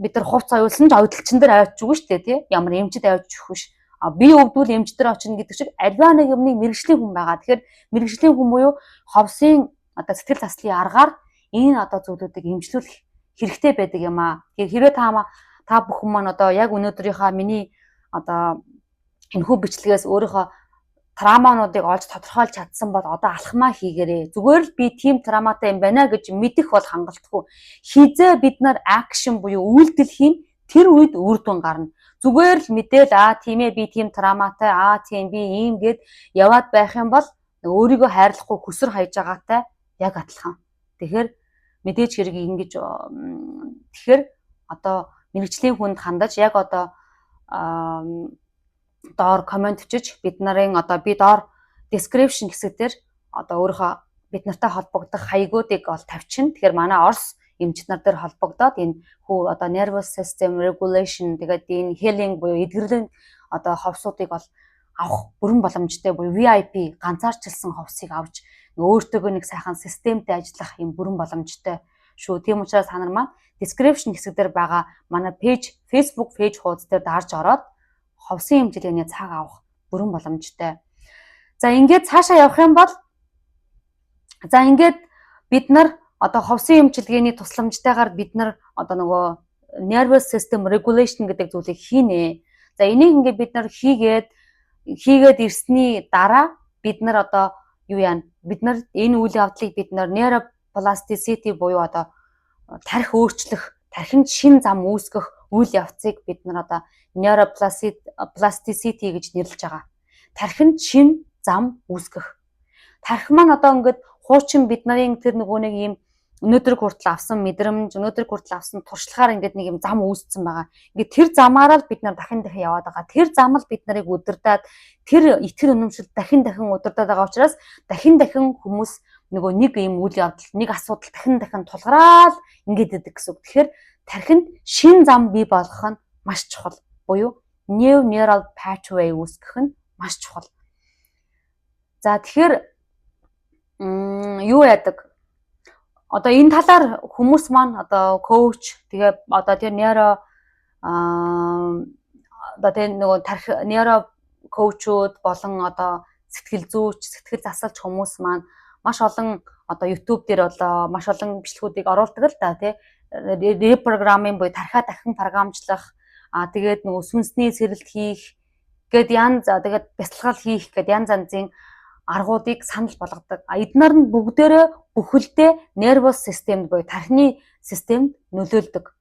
бид нар хувц аюулсан ч ойдлчин дээр авчиж өгнө шүү дээ тий. Ямар эмчэд авчиж өгөх биш. Би өвдвөл эмч дээр очино гэдэг шиг альва нэг юмны мэрэгжлийн хүн байгаа. Тэгэхээр мэрэгжлийн хүн буюу ховсын одоо сэтгэл заслын аргаар энэ одоо зүйлүүдийг эмчлүүлэх хэрэгтэй байдаг юм аа. Тэгэхээр хэрвээ та бүхэн маань одоо яг өнөөдрийнхөө миний одоо энэхүү бичлэгээс өөрийнхөө трамаануудыг олж тодорхойлж чадсан бол одоо алхмаа хийгээрэй. Зүгээр л би тийм траматай юм байна гэж мэдэх бол хангалтгүй. Хизээ бид нар акшн буюу үйлдэл хийн тэр үед үр дүн гарна. Зүгээр л мэдээл тийм ээ би тийм траматай тийм би ийм гэд яваад байх юм бол өөрийгөө хайрлахгүй хүсэр хайж байгаатай яг адилхан. Тэгэхээр мэдээж хэрэг ингэж тэгэхээр одоо мэрэгжлийн хүнд хандаж яг одоо доор комент өчиж бид нарын одоо би доор description хэсэг дээр одоо өөрийнхөө бид нартай холбогдох хаягуудыг бол тавьчихна. Тэгэхээр манай Орос эмчид нар дээр холбогдоод энэ хүү одоо nervous system regulation тэгээд энэ healing буюу эдгэрлийн одоо ховсуудыг бол авах бүрэн боломжтой буюу VIP ганцаарчилсан ховсыг авч өөртөөгөө нэг сайхан системтэй ажиллах юм бүрэн боломжтой шүү. Тийм учраас та нар маань description хэсэг дээр байгаа манай пэйж Facebook пэйж хуудас дээр дарж ороод ховсын эмчилгээний цаг авах бүрэн боломжтой. За ингээд цаашаа явах юм бол за ингээд бид нар одоо ховсын эмчилгээний тусламжтайгаар бид нар одоо нөгөө nervous system regulation гэдэг зүйлийг хийнэ. За энийг ингээд бид нар хийгээд ирсний дараа бид нар одоо юу яана? Бид нар энэ үйл явдлыг бид нар neuroplasticity буюу одоо тархи өөрчлөх, тархинд шин зам үүсгэх үйл явцыг бид нар одоо neuroplasticity гэж нэрлэж байгаа. Тархинд шин зам үүсгэх. Тархи маань одоо ингээд хуучин бид нарын тэр нөгөө нэг юм өнөөдөр хүртэл авсан мэдрэмж, өнөөдөр хүртэл авсан туршлагаар ингээд нэг юм зам үүссэн байгаа. Ингээд тэр замаараа л бид нар дахин яваад байгаа. Тэр зам л бид нарыг удирдаад тэр итгэр үнэмшил дахин удирдаад байгаа учраас дахин хүмүүс нөгөө нэг юм үйл явдал, нэг асуудал дахин тулгараал ингээд идэг гэсэн үг. Тэгэхээр тархинд шин зам бий болгох нь маш чухал. Буюу new neural pathway үүсгэх нь маш чухал. За тэгэхээр юу яадаг? Одоо энэ талаар хүмүүс маань одоо коуч тэгээ одоо тэр одоо тэр нөгөө нейро коучуд болон одоо сэтгэл зүйч, сэтгэл засалч хүмүүс маань маш олон одоо YouTube дээр болоо маш олон бичлэгүүдийг оруулдаг л да тий. Репрограмминг буюу тархиа дахин програмжлах, тэгээд нөгөө сүнсний сэрэлт хийх гээд тэгээд бясалгал хийх гээд янз янзын аргуудыг санал болгодог. Эднэр нь бүгдээрээ бүхэлдээ nervous system буюу тархины системд нөлөөлдөг.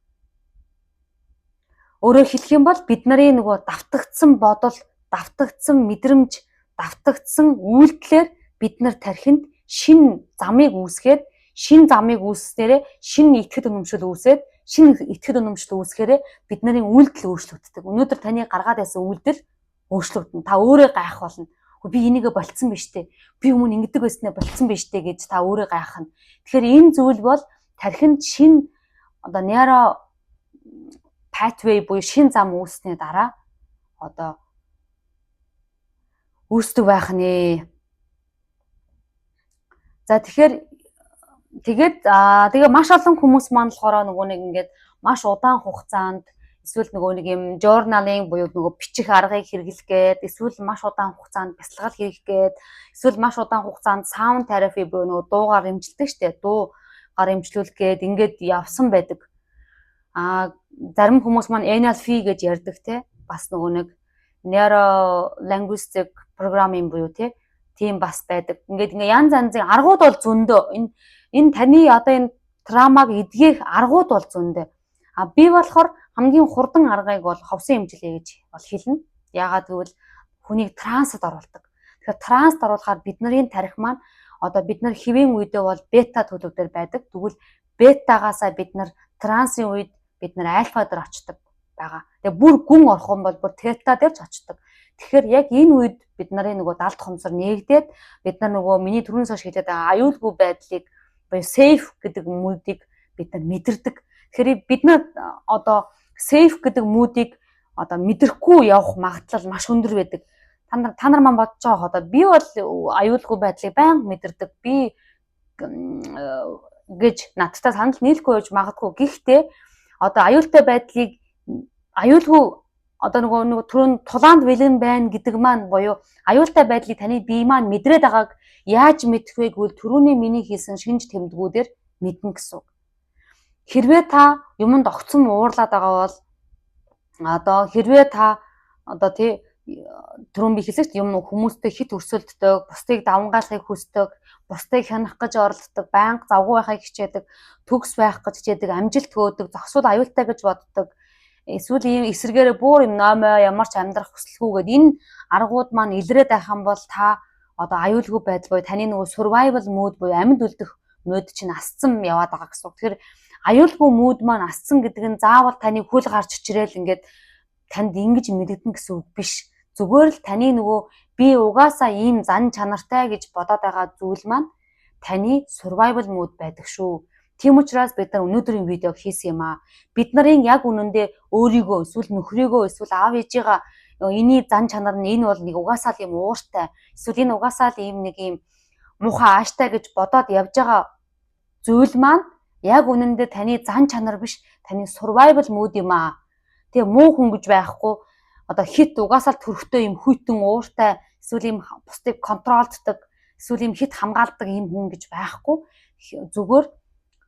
Өөрөөр хэлэх юм бол бид нарын нөгөө давтагдсан бодол, давтагдсан мэдрэмж, давтагдсан үйлдэлээр бид нар тархинд шин замыг үүсгээд, шин замыг үүснээрээ шин итгэл үнэмшил үүсээд, шин итгэл үнэмшил үүсгээрээ бид нарын үйлдэл өөрчлөгддөг. Өнөөдөр таны гаргаад байсан үйлдэл өөрчлөгдөн. Та өөрөө гайх болно. Би энийгээ болцсон биз дээ. Би өмнө ингэдэг байснаа болцсон биз дээ гэж та өөрөө гайхна. Тэгэхээр энэ зүйл бол тархинд шин одоо нейро pathway буюу шин зам үүснээ дараа одоо үүсдэг байх нэ. За тэгээ маш олон хүмүүс маань болохоор нөгөө нэг ингээд маш удаан хугацаанд эсвэл нөгөө нэг юм journaling буюу нөгөө бичих аргыг хэрэглэгээд, эсвэл маш удаан хугацаанд бясалгал хийх гээд, эсвэл маш удаан хугацаанд sound therapy буюу нөгөө дуугаар эмчилдэг штэ, дуугаар эмчлүүлэх гээд ингээд явсан байдаг. Зарим хүмүүс маань NLP гэж ярьдаг те, бас нөгөө нэг neuro linguistic programming буюу тийм бас байдаг. Ингээд янз янзын аргууд бол зөндөө. Энэ таны одоо энэ травмаг эдгэх аргууд бол зөндөө. Би болохоор хамгийн хурдан аргыг бол ховсын эмчилгээ гэж бол хэлнэ. Яагаад гэвэл хүнийг трансд оруулдаг. Тэгэхээр трансд оруулахаар бидний тархи маань одоо бид нар хэвийн үедээ бол бета төлөв дээр байдаг. Тэгвэл бетагаасаа бид нар трансын үед бид нар альфа дээр очдог байгаа. Тэгээ бүр гүн орох юм бол бүр тета дээр ч очдог. Тэгэхээр яг энэ үед бид нарын нөгөө далд хомсор нээгдээд бид нар нөгөө миний түрүүнээс хойш хэлээд байгаа аюулгүй байдлыг буюу safe гэдэг мүүдийг бид нар мэдэрдэг. Тэгэхээр бид нар одоо safe гэдэг мүүдийг одоо мэдрэхгүй явах магадлал маш өндөр байдаг. Та нар маань бодож байгаа одоо би бол аюулгүй байдлыг байнга мэдэрдэг. Би гэж надтай санал нийлэхгүй байж магадгүй. Гэхдээ одоо аюултай байдлыг аюулгүй одоо нөгөө түрүүн тулаанд бэлэн байна гэдэг маань буюу аюултай байдлыг таны бие маань мэдрээд байгааг яаж мэдэх вэ гэвэл түрүүний миний хийсэн шинж тэмдгүүдээр мэднэ гэсэн үг. Хэрвээ та юмд огцом уурлаад байгаа бол одоо хэрвээ та одоо түрүүн би хэлсэн юм хүмүүстэй хит өрсөлддөг, бусдыг давангаалахыг хүсдэг, бусдыг хянах гэж оролддог, байнга завгүй байхыг хичээдэг, төгс байх гэж хичээдэг, амжилт хөөдөг, зогсвол аюултай гэж боддог. Эсвэл ийм эсэргээрээ бүр юм номоо ямар ч амьдрах хүсэлгүйгээд энэ аргууд маань илрээд байх юм бол та одоо аюулгүй байдал буюу таны нөгөө survival mode буюу амьд үлдэх мод чинь асцсан яваад байгаа гэсэн үг. Тэгэхээр аюулгүй мод маань асцсан гэдэг нь заавал таны хөл гарч чичрээл ингээд танд ингэж мэдэгдэн гэсэн үг биш. Зүгээр л таны нөгөө би угаасаа ийм зан чанартай гэж бодоод байгаа зүйл маань таны survival mode байдаг шүү. Тийм учраас бид нар өнөөдрийн видеог хийсэн юм аа. Бид нарын яг үнэндээ өөрийгөө эсвэл нөхрийгөө эсвэл аав ээжигээ эний зан чанар нь энэ бол нэг угаасаа л юм ууртай. Эсвэл энэ угаасаа л ийм нэг ийм муухай ааштай гэж бодоод явж байгаа зүйл маань яг үнэндээ таны зан чанар биш, таны survival mode юм аа. Тэгээ муу хүн гэж байхгүй. Одоо хит угаасаа л төрхтэй юм хүйтэн ууртай, эсвэл юм бусдыг контролддог, эсвэл юм хит хамгаалдаг юм хүн гэж байхгүй. Зүгээр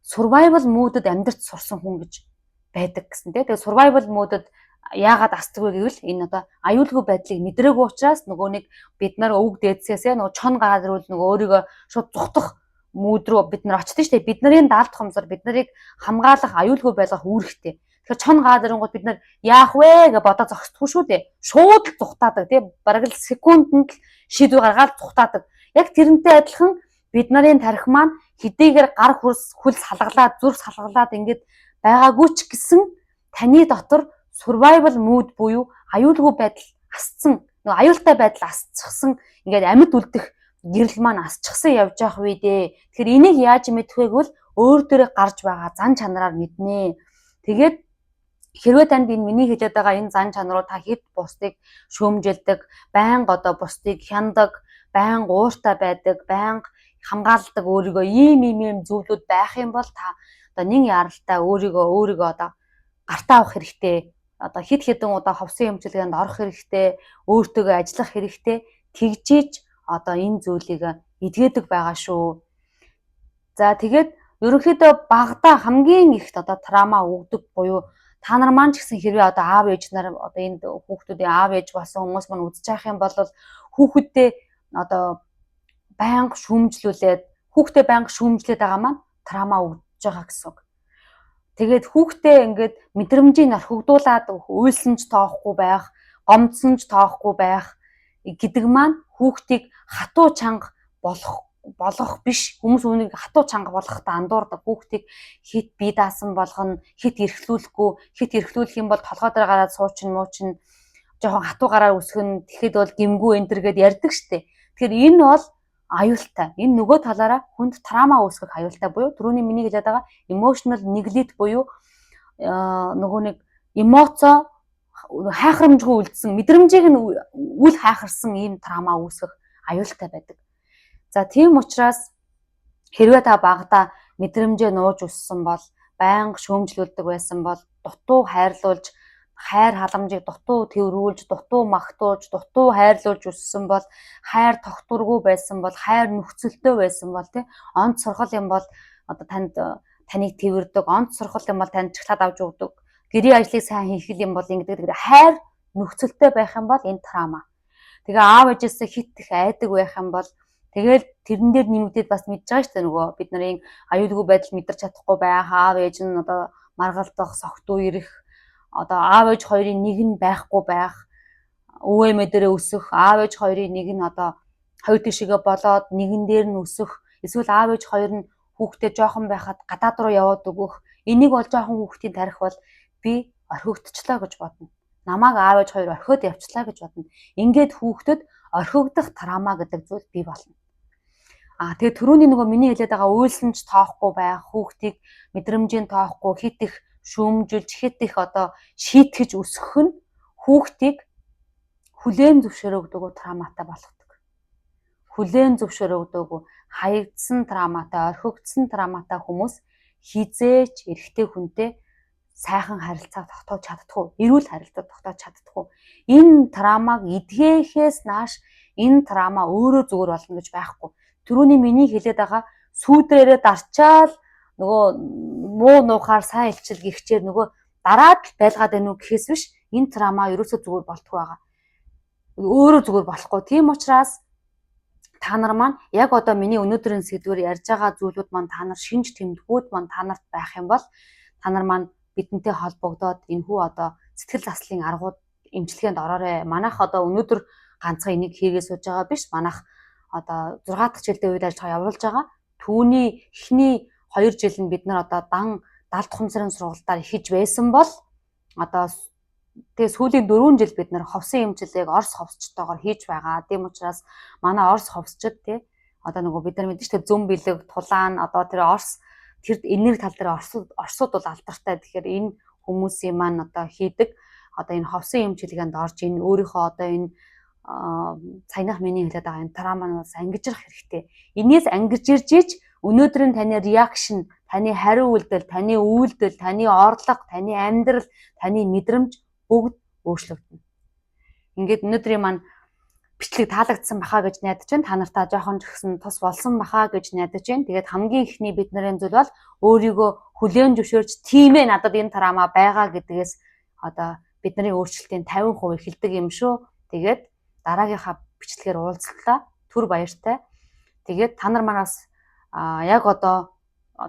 survival mode-д амьдарч сурсан хүн гэж байдаг гэсэн тийм. Тэгээ survival mode-д яагаад асдаг вэ гэвэл энэ одоо аюулгүй байдлыг мэдрээгүй учраас нөгөө нэг бид нар өвөг дээдсээс нөгөө чон гараад ирвэл нөгөө өөрийгөө шууд зүхтах мод руу бид нар очдсон шүү дээ. Бид нарын даалт хомсор бид нарыг хамгаалах, аюулгүй байлгах үүрэгтэй. Тэгэхээр чон гараад ирэнгүүт бид нар яах вэ гэж бодоод зогсдгүй шүү дээ. Шууд л зүхтаадаг тийм. Бараг л секундэд л шийдвэр гаргаад зүхтаадаг. Яг тэрнтэй адилхан бид нарын тарих маань хэдийгээр гар хөл салгалаад, зүрх салгалаад ингэж байгаагүй ч гэсэн таны дотор survival mode буюу аюулгүй байдал асцсан, нөгөө аюултай байдал асцсан ингээд амьд үлдэх гэрэл маань асчихсан явж явах үе дээ. Тэгэхээр энийг яаж мэдэх вэ гэвэл өөр дээрээ гарч байгаа зан чанараар мэднэ. Тэгээд хэрвээ танд энэ миний хэлээд байгаа энэ зан чанаруу та хэд бусдыг шөөмжилдэг, байнга одоо бусдыг хяндаг, байнга ууртай байдаг, байнга хамгаалдаг өөрийгөө ийм зүйлүүд байх юм бол та одоо нэг яралтай өөрийгөө одоо гартаа авах хэрэгтэй. Одоо хэд хэдэн удаа ховсын эмчилгээнд орох хэрэгтэй, өөртөөгөө ажиллах хэрэгтэй. Тэгжиж одоо энэ зүйлийг эдгээдэг байгаа шүү. За тэгээд ерөнхийдөө багадаа хамгийн ихт одоо траума өгдөг буюу та нар маань ч гэсэн хэрвээ одоо аав ээж нар одоо энэ хүүхдүүдийн аав ээж болсон хүмүүс маань үзэж явах юм бол хүүхэдтэй одоо байнга шүүмжлүүлээд байгаа маань траума өгдөж байгаа гэсэн үг. Тэгээд хүүхдээ ингээд мэдрэмжийг орхигдуулаад уйлсан ч тоохгүй байх, гомдсон ч тоохгүй байх гэдэг маань хүүхдийг хатуу чанга болгох биш. Хүмүүс үүнийг хатуу чанга болгохтаа андуурдаг. Хүүхдийг хит бие даасан болгоно, хит эрхлүүлэх юм бол толгой дээр гараад муучин жоохон хатуу гараар өсгөн тэгэхэд бол гимгүү энтергээд ярьдаг штеп. Тэгэхээр энэ бол аюултай. Энэ нөгөө талаараа хүнд траума үүсгэх аюултай буюу түрүүний миний хэлээд байгаа emotional neglect буюу нөгөө нэг эмоцо хайхрамжгүй үлдсэн, мэдрэмжийг нь үл хайхарсан ийм траума үүсгэх аюултай байдаг. За тийм учраас хэрвээ та багадаа мэдрэмжээ нууж өссөн бол, байнга шөөмжлүүлдэг байсан бол, дутуу хайрлуулж, хайр халамжийг дутуу тэрвүүлж, дутуу магтуулж, дутуу хайрлуулж өссөн бол, хайр тогтворгүй байсан бол, хайр нөхцөлтэй байсан бол тий онц сургал юм бол одоо таныг тэрвэрдэг, онц сургал юм бол танд чиглаад авч өгдөг, гэрийн ажлыг сайн хийх юм бол ингэдэг хайр нөхцөлтэй байх юм бол энэ траума. Тэгээ аав ээжээсээ хит их айдаг байх юм бол тэгэл тэрэн дээр нэмэгдээд бас мэдж байгаа шүү дээ нөгөө бид нарын аюулгүй байдал мэдэрч чадахгүй байх, аав ээж нь одоо маргалдах, согтуу ирэх, одоо аав ээж хоёрын нэг нь байхгүй байх, өвөө эмээ дээрээ өсөх, аав ээж хоёрын нэг нь одоо хоёр тишээгээ болоод нэгэн дээр нь өсөх, эсвэл аав ээж хоёр нь хүүхдээ жоохон байхад гадаад руу яваад өгөх. Энийг бол жоохон хүүхдийн тарих бол би орхигдчихлаа гэж бодно. Намааг аав ээж хоёр орхиод явчлаа гэж бодно. Ингээд хүүхдэд орхигдох траума гэдэг зүйл бий болно. Тэгээ түрүүний нөгөө миний хэлээд байгаа уйлсан ч тоохгүй байх, хүүхдийг мэдрэмжийн тоохгүй хит их шүүмжилж, хит их одоо шийтгэж өсгөх нь хүүхдийг хүлээн зөвшөөрөгдөөгүй трауматай болгодог. Хүлээн зөвшөөрөгдөөгүй хаягдсан трауматай, орхигдсан трауматай хүмүүс хизээч эрэгтэй хүнтэй сайхан харилцаа тогтоож чаддаггүй, эрүүл харилцаа тогтоож чаддаггүй. Энэ траумаг эдгээхээс нааш энэ траума өөрөө зүгээр болно гэж байхгүй. Түрүүний миний хэлээд байгаа сүүдрээрээ дарчаал нөгөө муу нуухаар сайн илчил гихчээр нөгөө дараад байлгаад байна уу гэхээс биш энэ траума ерөөсөө зүгээр болтгүй байгаа. Өөрөө зүгээр болохгүй. Тийм учраас та нар маань яг одоо миний өнөөдрийн сэдвээр ярьж байгаа зүйлүүд маань та нар шинж тэмдгүүд маань та нарт байх юм бол та нар маань бидэнтэй холбогдоод энэхүү одоо сэтгэл заслын аргууд эмчилгээнд ороорой. Манайх одоо өнөөдөр ганцхан энийг хийгээ сууж байгаа биш. Манайх одоо 6 дахь жилдээ үйл ажиллагаа явуулж байгаа. Түүний эхний 2 жил нь бид нар одоо даалт хумсрын сургалтаар ихэж байсан бол одоо тэгээ сүүлийн 4 жил бид нар ховсын эмчилгээг Орос ховсчтойгоор хийж байгаа. Тийм учраас манай Орос ховсчд тий одоо нөгөө бид нар мэдэн штэ зөм бэлэг тулаан одоо тэр Орос тэр энерги тал дээр Оросууд бол алдартай. Тэгэхээр энэ хүмүүсийн маань одоо хийдэг одоо энэ ховсын эмчилгээнд орж энэ өөрийнхөө одоо энэ саянах миний хэлээд байгаа энэ трауманаас ангижрах хэрэгтэй. Энээс ангиж ирж иж өнөөдрийн таны реакшн, таны хариу үйлдэл, таны үйлдэл, таны орлого, таны амьдрал, таны мэдрэмж бүгд өөрчлөгдөнө. Ингээд өнөөдрийн маань бичлэг таалагдсан бахаа гэж найдаж байна. Та нартаа жоохон ч гэсэн тус болсон бахаа гэж найдаж байна. Тэгээд хамгийн ихний бидний зүйл бол өөрийгөө хүлээн зөвшөөрч тийм ээ надад энэ траама байгаа гэдгээс одоо бидний өөрчлөлтийн 50% эхэлдэг юм шүү. Тэгээд дараагийнхаа бичлэгээр уулзлаа. Түр баяртай. Тэгээд та нар манаас яг одоо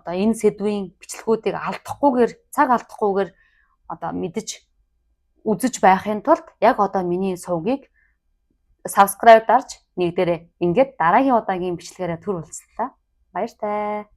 энэ сэдвийн бичлэгүүдийг алдахгүйгээр цаг алдахгүйгээр одоо мэдж үзэж байхын тулд яг одоо миний сувгийг subscribe дарж нэгдээрээ ингээд дараагийн удаагийн бичлэгээрээ түр уулзлаа. Баяртай.